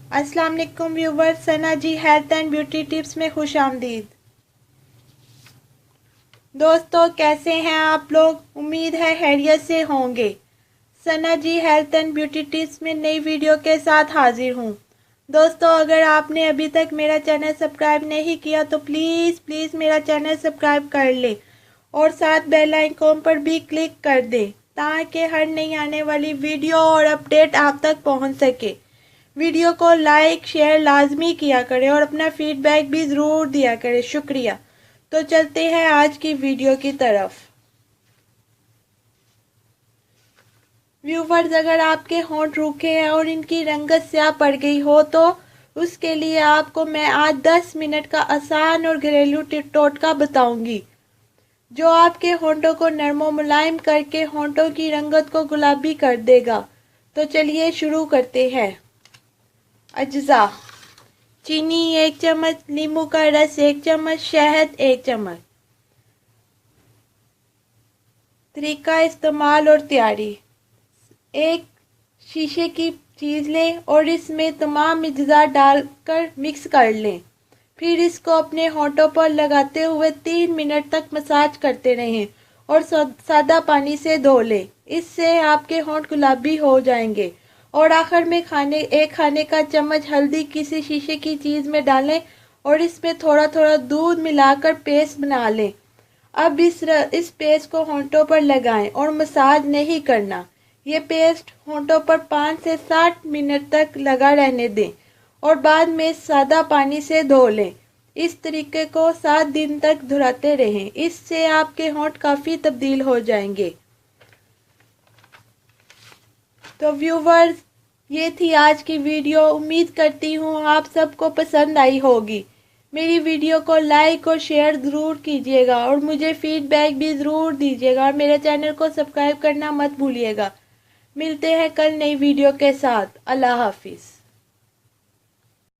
अस्सलाम वालेकुम viewers, Sana ji health and beauty tips में खुश आमदीद। दोस्तों, कैसे हैं आप लोग? उम्मीद है खैरियत से होंगे। सना ji health and beauty tips में नई वीडियो के साथ हाजिर हूँ। दोस्तों, अगर आपने अभी तक मेरा चैनल सब्सक्राइब नहीं किया तो प्लीज़ मेरा चैनल सब्सक्राइब कर ले और साथ बेल आइकॉन पर भी क्लिक कर दें ताकि हर नई आने वाली वीडियो और अपडेट आप तक पहुंच सके। वीडियो को लाइक शेयर लाजमी किया करें और अपना फीडबैक भी ज़रूर दिया करें। शुक्रिया। तो चलते हैं आज की वीडियो की तरफ। व्यूवर्स, अगर आपके होंठ रूखे हैं और इनकी रंगत स्याह पड़ गई हो तो उसके लिए आपको मैं आज 10 मिनट का आसान और घरेलू टोटका बताऊंगी जो आपके होंठों को नरम मुलायम करके होंठों की रंगत को गुलाबी कर देगा। तो चलिए शुरू करते हैं। अज्जा: चीनी 1 चम्मच, नींबू का रस 1 चम्मच, शहद 1 चम्मच। तरीका इस्तेमाल और तैयारी: एक शीशे की चीज़ लें और इसमें तमाम अज्जा डालकर मिक्स कर लें। फिर इसको अपने होंठों पर लगाते हुए 3 मिनट तक मसाज करते रहें और सादा पानी से धो लें। इससे आपके होंठ गुलाबी हो जाएंगे। और आखिर में एक खाने का चम्मच हल्दी किसी शीशे की चीज़ में डालें और इसमें थोड़ा थोड़ा दूध मिलाकर पेस्ट बना लें। अब इस पेस्ट को होंठों पर लगाएं और मसाज नहीं करना। ये पेस्ट होंठों पर 5 से 7 मिनट तक लगा रहने दें और बाद में सादा पानी से धो लें। इस तरीके को 7 दिन तक दोहराते रहें। इससे आपके होंठ काफ़ी तब्दील हो जाएंगे। तो व्यूवर्स, ये थी आज की वीडियो। उम्मीद करती हूँ आप सबको पसंद आई होगी। मेरी वीडियो को लाइक और शेयर ज़रूर कीजिएगा और मुझे फीडबैक भी ज़रूर दीजिएगा और मेरे चैनल को सब्सक्राइब करना मत भूलिएगा। मिलते हैं कल नई वीडियो के साथ। अल्लाह हाफिज़।